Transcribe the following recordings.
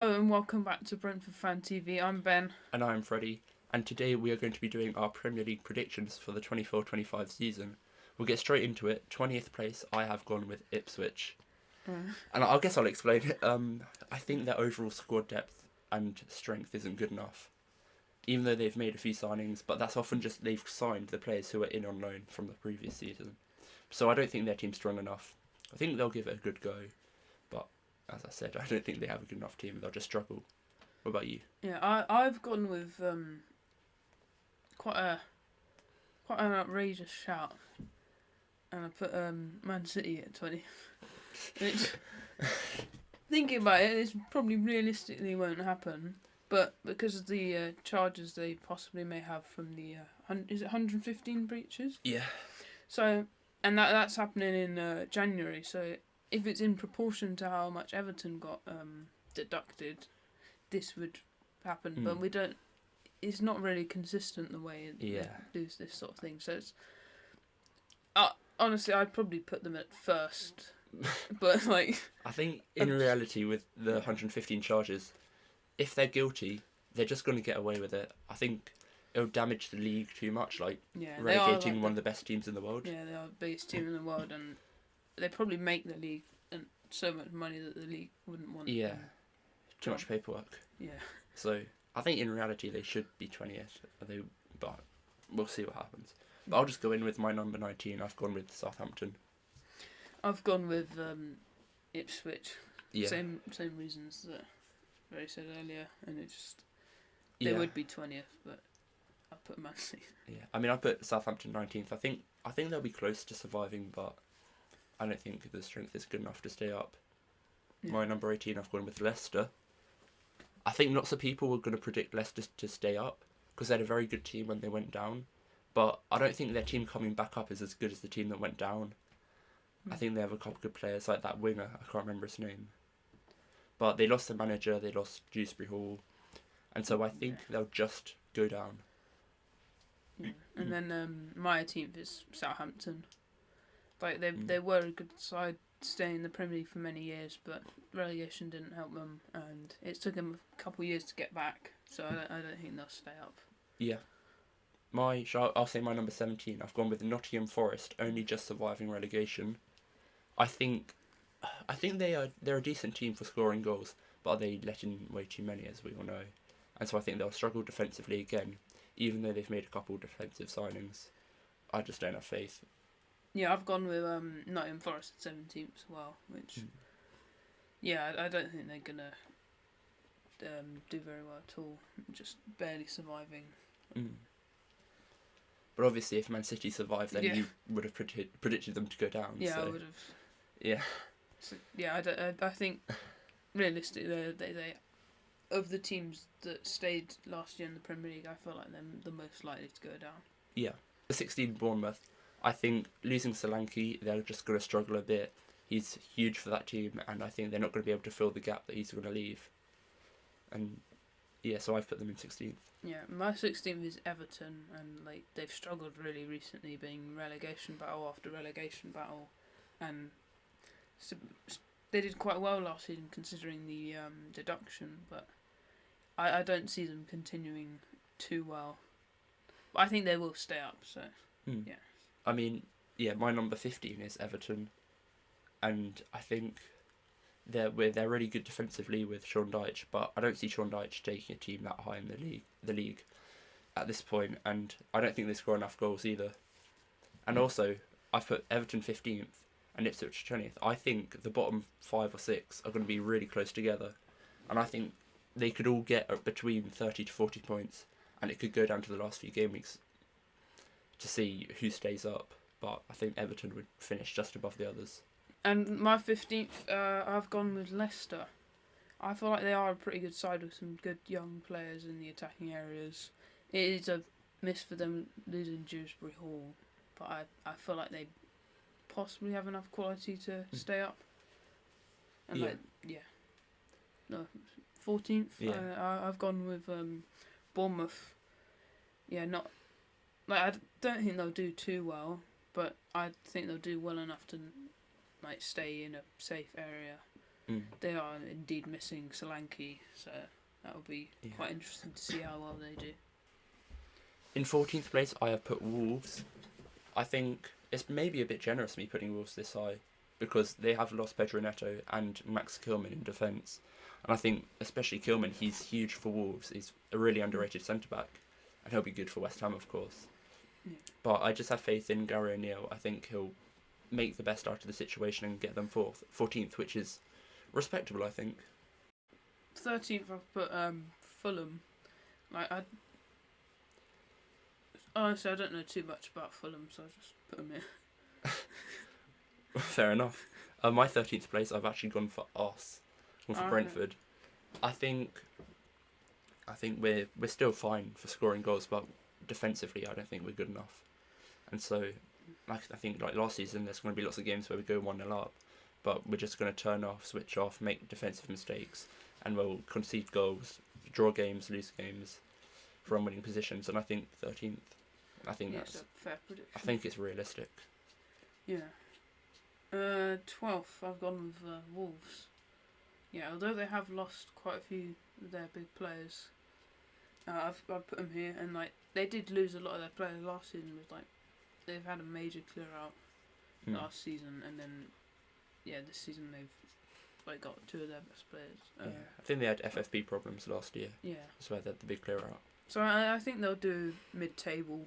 Hello and welcome back to Brentford Fan TV. I'm Ben. And I'm Freddie, and today we are going to be doing our Premier League predictions for the 24-25 season. We'll get straight into it. 20th place, I have gone with Ipswich. And I guess I'll explain it. I think their overall squad depth and strength isn't good enough, even though they've made a few signings, but that's often just they've signed the players who are in on loan from the previous season. So I don't think their team's strong enough. I think they'll give it a good go, but as I said, I don't think they have a good enough team. They'll just struggle. What about you? Yeah, I've gone with quite a quite an outrageous shout, and I put Man City at 20. Which, thinking about it, this probably realistically won't happen, but because of the charges they possibly may have from the is it 115 breaches? Yeah. So, and that's happening in January. So if it's in proportion to how much Everton got deducted, this would happen. But we don't. It's not really consistent the way it does this sort of thing. So it's. Honestly, I'd probably put them at first, but like. I think in reality, with the 115 charges, if they're guilty, they're just going to get away with it. I think it'll damage the league too much, like relegating like one of the best teams in the world. Yeah, they are the biggest team in the world, and they probably make the league and so much money that the league wouldn't want. Yeah, too much paperwork. Yeah. So I think in reality they should be 20th, but we'll see what happens. But I'll just go in with my number 19. I've gone with Southampton. I've gone with Ipswich. Yeah. Same reasons that Ray said earlier, and it just they would be 20th, but I put Man City. Yeah, I mean I put Southampton 19th. I think they'll be close to surviving, but I don't think the strength is good enough to stay up. Yeah. My number 18, I've gone with Leicester. I think lots of people were going to predict Leicester to stay up because they had a very good team when they went down, but I don't think their team coming back up is as good as the team that went down. I think they have a couple good players, like that winger, I can't remember his name. But they lost the manager, they lost Dewsbury Hall, and so I think they'll just go down. Yeah. And then my team is Southampton. Like they were a good side, staying in the Premier League for many years, but relegation didn't help them, and it took them a couple of years to get back. So I don't think they'll stay up. Yeah. I'll say my number 17. I've gone with Nottingham Forest, only just surviving relegation. I think they're a decent team for scoring goals, but they let in way too many, as we all know, and so I think they'll struggle defensively again, even though they've made a couple defensive signings. I just don't have faith. Yeah, I've gone with Nottingham Forest at 17th as well, which I don't think they're gonna do very well at all. Just barely surviving. But obviously, if Man City survive, then you would have predicted them to go down. Yeah, so. I would have. Yeah. So, yeah, I think realistically, they of the teams that stayed last year in the Premier League, I feel like they're the most likely to go down. Yeah. The 16 Bournemouth, I think losing Solanke, they're just going to struggle a bit. He's huge for that team, and I think they're not going to be able to fill the gap that he's going to leave. And yeah, so I've put them in 16th. Yeah, my 16th is Everton, and like they've struggled really recently, being relegation battle after relegation battle, and so they did quite well last season considering the deduction, but I don't see them continuing too well. But I think they will stay up. So yeah. I mean, yeah, my number 15 is Everton, and I think they're really good defensively with Sean Dyche, but I don't see Sean Dyche taking a team that high in the league at this point, and I don't think they score enough goals either. And also, I've put Everton 15th and Ipswich 20th. I think the bottom 5 or 6 are going to be really close together, and I think they could all get between 30 to 40 points, and it could go down to the last few game weeks to see who stays up. But I think Everton would finish just above the others. And my 15th, I've gone with Leicester. I feel like they are a pretty good side with some good young players in the attacking areas. It is a miss for them losing Dewsbury Hall, but I feel like they possibly have enough quality to stay up. And 14th. Yeah. I've gone with Bournemouth. Yeah, not like I don't think they'll do too well, but I think they'll do well enough to like stay in a safe area. they are indeed missing Solanke, so that will be Yeah. quite interesting to see how well they do. In 14th place, I have put Wolves. I think it's maybe a bit generous me putting Wolves this high because they have lost Pedro Neto and Max Kilman in defence. And I think, especially Kilman, he's huge for Wolves. He's a really underrated centre-back. And he'll be good for West Ham, of course. Yeah. But I just have faith in Gary O'Neill. I think he'll make the best out of the situation and get them 14th, which is respectable, I think. 13th, I've put Fulham. Honestly, I don't know too much about Fulham, so I just put them here. Fair enough. My 13th place, I've actually gone for Arse. Gone for Brentford. I think we're still fine for scoring goals, but defensively, I don't think we're good enough. And so, I think last season, there's going to be lots of games where we go 1-0 up, but we're just going to turn off, switch off, make defensive mistakes, and we'll concede goals, draw games, lose games from winning positions. And I think 13th. I think that's a fair prediction. I think it's realistic. Yeah. 12th, I've gone with Wolves. Yeah, although they have lost quite a few of their big players, I've put them here, and they did lose a lot of their players last season. They've had a major clear out last season, and then this season they've got two of their best players. I think they had FFP problems last year. Yeah, that's why they had the big clear out. So I think they'll do mid-table.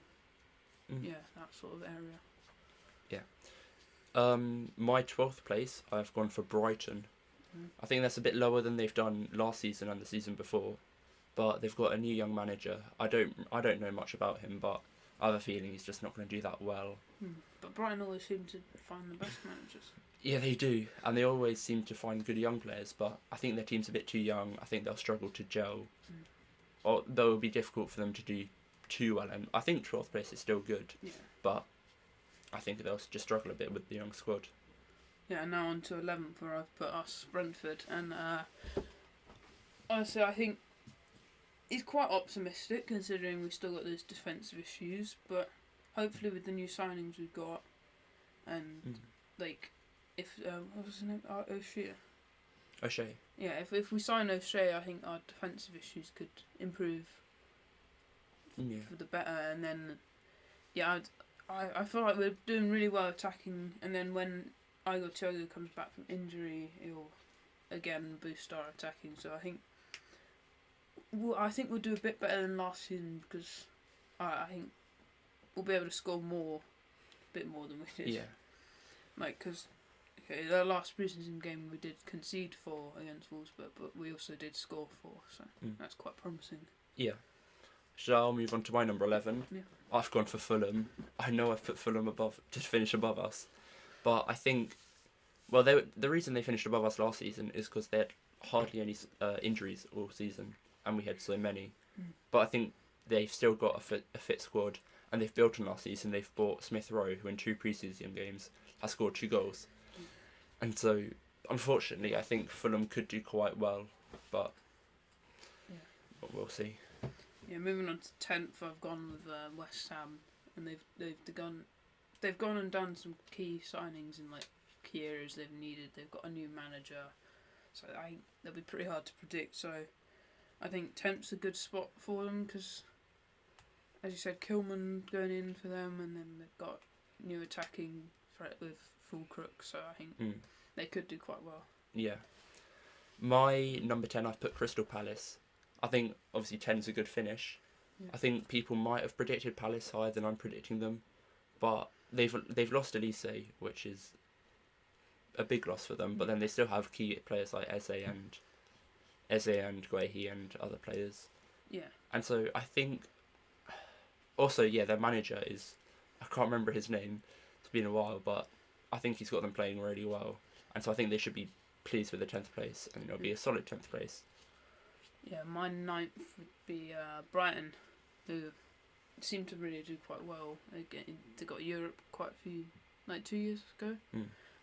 Yeah, that sort of area. Yeah. My 12th place, I've gone for Brighton. I think that's a bit lower than they've done last season and the season before, but they've got a new young manager. I don't know much about him, but I have a feeling he's just not going to do that well. But Brighton always seem to find the best managers. Yeah, they do, and they always seem to find good young players, but I think their team's a bit too young. I think they'll struggle to gel, or though it will be difficult for them to do too well. And I think 12th place is still good, but I think they'll just struggle a bit with the young squad. Yeah, now on to 11th, where I've put us, Brentford, and honestly, I think he's quite optimistic considering we've still got those defensive issues, but hopefully with the new signings we've got, and if what was his name? O'Shea. Yeah, if we sign O'Shea, I think our defensive issues could improve for the better, and then I feel like we're doing really well attacking, and then when Igor Thiago comes back from injury, he'll again boost our attacking. So I think we'll do a bit better than last season because I think we'll be able to score a bit more than we did. Yeah. Because the last preseason game we did concede 4 against Wolves, but we also did score 4, so that's quite promising. Yeah. Shall I move on to my number 11? Yeah. I've gone for Fulham. I know I've put Fulham to finish above us, but I think, the reason they finished above us last season is because they had hardly any injuries all season, and we had so many. But I think they've still got a fit squad, and they've built on last season. They've bought Smith Rowe, who in 2 pre-season games has scored 2 goals. And so, unfortunately, I think Fulham could do quite well, but we'll see. Yeah, moving on to 10th, I've gone with West Ham, and they've gone and done some key signings in key areas they've needed. They've got a new manager, so I think they'll be pretty hard to predict. So I think 10th's a good spot for them because, as you said, Kilman going in for them, and then they've got new attacking threat with Fulcrook, so I think they could do quite well. Yeah. My number 10, I've put Crystal Palace. I think obviously 10's a good finish. I think people might have predicted Palace higher than I'm predicting them, but they've lost Elise, which is a big loss for them. But then they still have key players like Eze and Guehi and other players. Yeah. And so I think also their manager is, I can't remember his name. It's been a while, but I think he's got them playing really well, and so I think they should be pleased with the 10th place, and it'll be a solid 10th place. Yeah, my 9th would be Brighton, who seem to really do quite well. They got Europe quite a few, 2 years ago,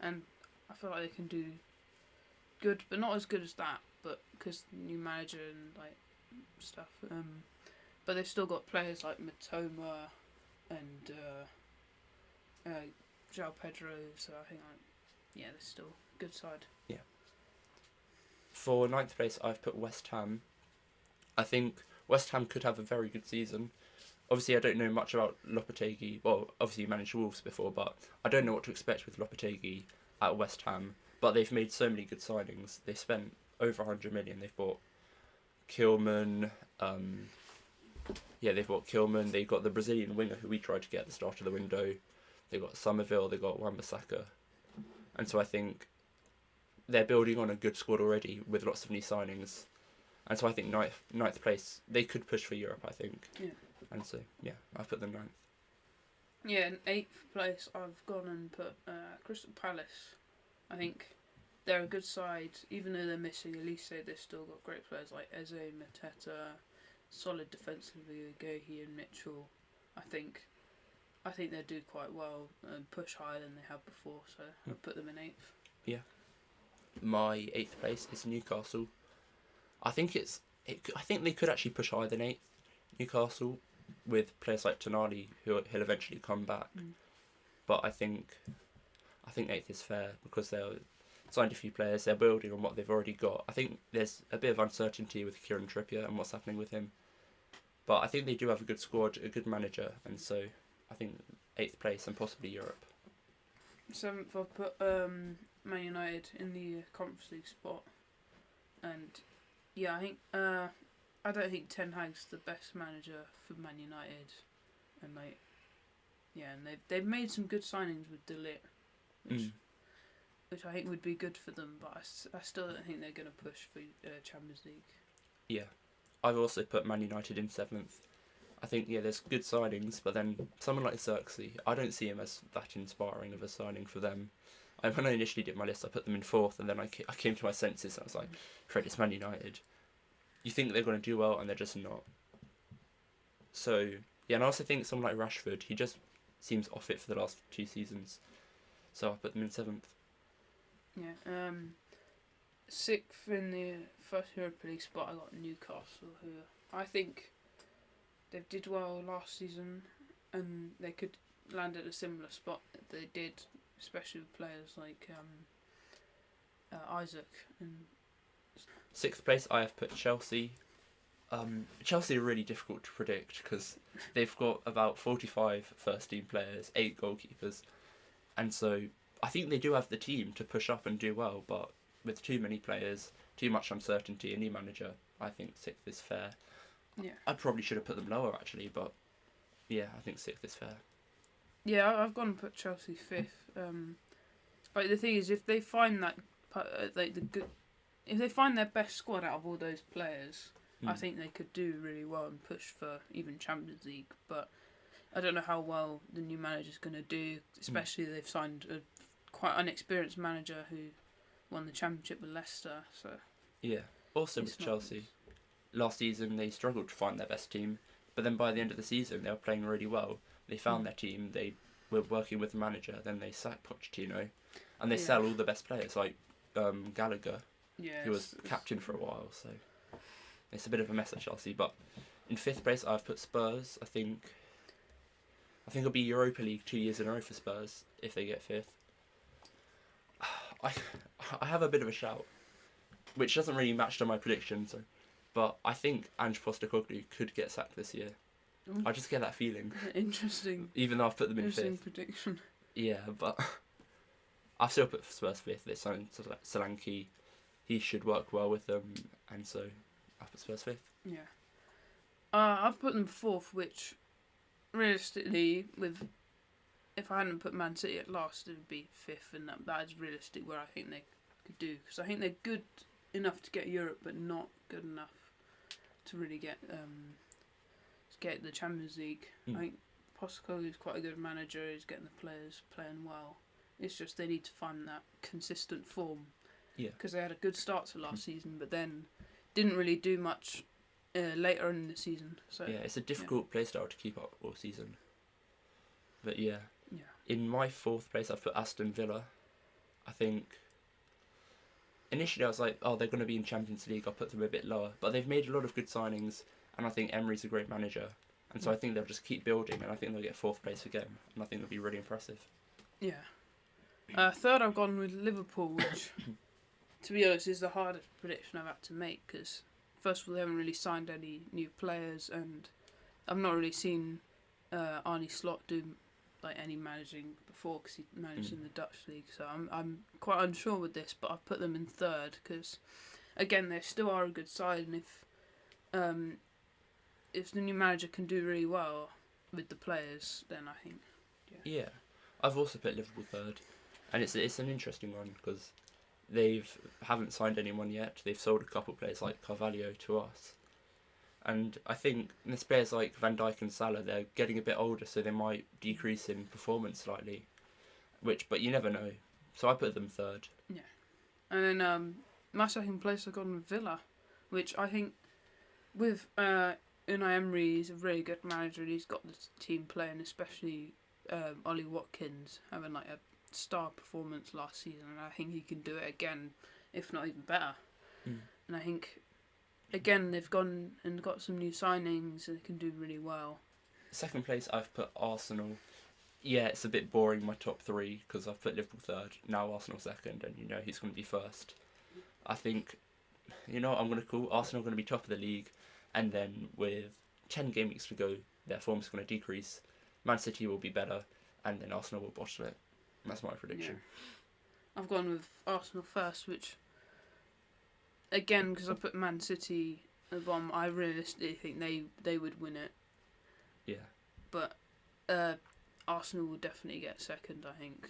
and I feel like they can do good, but not as good as that. But because new manager and stuff, but they've still got players like Matoma and João Pedro. So I think they're still a good side. Yeah. For ninth place, I've put West Ham. I think West Ham could have a very good season. Obviously, I don't know much about Lopetegui. Well, obviously, you managed Wolves before, but I don't know what to expect with Lopetegui at West Ham. But they've made so many good signings. They spent over 100 million. They've bought Kilman. They've bought Kilman. They got the Brazilian winger who we tried to get at the start of the window. They got Somerville. They got Wan-Bissaka. And so I think they're building on a good squad already with lots of new signings. And so I think ninth place, they could push for Europe, I think. Yeah. And so, yeah, I've put them ninth. Yeah, in 8th place, I've gone and put Crystal Palace. I think they're a good side, even though they're missing Elise. They've still got great players like Eze, Mateta, solid defensively, Gohi and Mitchell. I think they do quite well and push higher than they have before. So I'll put them in 8th. Yeah. My 8th place is Newcastle. I think they could actually push higher than 8th. Newcastle, with players like Tonali, he'll eventually come back. But I think 8th is fair because they've signed a few players. They're building on what they've already got. I think there's a bit of uncertainty with Kieran Trippier and what's happening with him. But I think they do have a good squad, a good manager, and so I think 8th place and possibly Europe. 7th, I've put Man United in the Conference League spot. And yeah, I don't think Ten Hag's the best manager for Man United, and they've made some good signings with De Ligt, which I think would be good for them. But I still don't think they're going to push for Champions League. Yeah, I've also put Man United in 7th. I think there's good signings, but then someone like Xerxes, I don't see him as that inspiring of a signing for them. When I initially did my list, I put them in 4th, and then I came to my senses and I was like, Fred, it's Man United. You think they're going to do well, and they're just not. So, yeah, and I also think someone like Rashford, he just seems off it for the last 2 seasons. So I put them in 7th. Yeah, 6th in the first Europa League spot, I got Newcastle, who I think they did well last season, and they could land at a similar spot that they did, especially with players like Isaac. And 6th place, I have put Chelsea. Chelsea are really difficult to predict because they've got about 45 first-team players, 8 goalkeepers, and so I think they do have the team to push up and do well, but with too many players, too much uncertainty, a new manager, I think 6th is fair. yeah, I probably should have put them lower actually, but yeah, I think 6th is fair. yeah, I've gone and put Chelsea 5th. Like the thing is, if they find that if they find their best squad out of all those players, I think they could do really well and push for even Champions League. But I don't know how well the new manager's going to do, especially they've signed a quite unexperienced manager who won the championship with Leicester. So yeah, also with Chelsea, last season they struggled to find their best team, but then by the end of the season they were playing really well. They found their team. They were working with the manager. Then they sacked Pochettino, and they sell all the best players like Gallagher, who was captain for a while. So it's a bit of a mess at Chelsea. But in 5th place, I've put Spurs. I think it'll be Europa League 2 years in a row for Spurs if they get 5th. I have a bit of a shout, which doesn't really match to my prediction. But I think Ange Postecoglou could get sacked this year. I just get that feeling. Interesting. Even though I've put them in 5th. Interesting prediction. Yeah, but I've still put Spurs 5th. They signed Solanke. He should work well with them, and so I've put Spurs 5th. Yeah. I've put them 4th, which realistically, if I hadn't put Man City at last, it would be 5th, and that is realistic where I think they could do. Because I think they're good enough to get Europe, but not good enough to really get the Champions League. I think Postecoglou is quite a good manager. He's getting the players playing well. It's just they need to find that consistent form. Yeah. Because they had a good start to last season, but then didn't really do much later in the season. So yeah, it's a difficult play style to keep up all season. But yeah. Yeah. In my 4th place, I've put Aston Villa. I think initially I was like, oh, they're going to be in Champions League. I'll put them a bit lower. But they've made a lot of good signings, and I think Emery's a great manager. And so I think they'll just keep building, and I think they'll get 4th place again. And I think they'll be really impressive. Yeah. 3rd, I've gone with Liverpool, which to be honest, is the hardest prediction I've had to make because first of all, they haven't really signed any new players, and I've not really seen Arne Slot do like any managing before because he managed in the Dutch league. So I'm quite unsure with this, but I've put them in third because again they still are a good side, and if the new manager can do really well with the players, then I think Yeah, I've also put Liverpool third, and it's an interesting one because haven't signed anyone yet. They've sold a couple of players like Carvalho to us, and I think the players like Van Dijk and Salah, they're getting a bit older, so they might decrease in performance slightly. But you never know. So I put them third. yeah. And then my second place I've gone with Villa, which I think with Unai Emery, he's a really good manager. And he's got the team playing, especially Ollie Watkins having like a star performance last season, and I think he can do it again, if not even better. And I think again they've gone and got some new signings and they can do really well. Second place, I've put Arsenal. Yeah, it's a bit boring, my top three, because I've put Liverpool third, now Arsenal second, and you know who's going to be first. I think, you know what I'm going to call? Arsenal going to be top of the league, and then with 10 game weeks to go, their form's going to decrease. Man City will be better, and then Arsenal will bottle it. That's my prediction. Yeah. I've gone with Arsenal first, which, again, because I put Man City at the bottom, I realistically think they would win it. Yeah. But Arsenal will definitely get second, I think.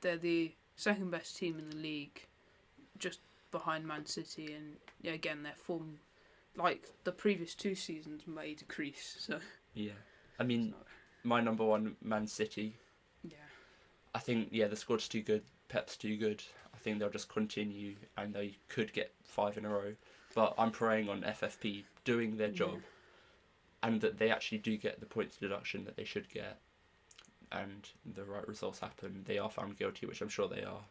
They're the second best team in the league, just behind Man City, and yeah, again, their form, like the previous 2 seasons, may decrease. So yeah, I mean, my number one, Man City. Yeah. I think the squad's too good. Pep's too good. I think they'll just continue, and they could get 5 in a row. But I'm praying on FFP doing their job, and that they actually do get the points deduction that they should get, and the right results happen. They are found guilty, which I'm sure they are.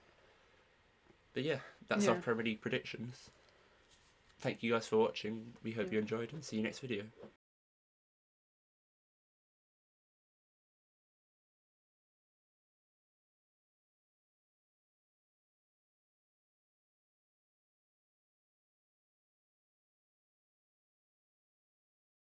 But yeah, that's our Premier League predictions. Thank you guys for watching. We hope you enjoyed, and see you next video.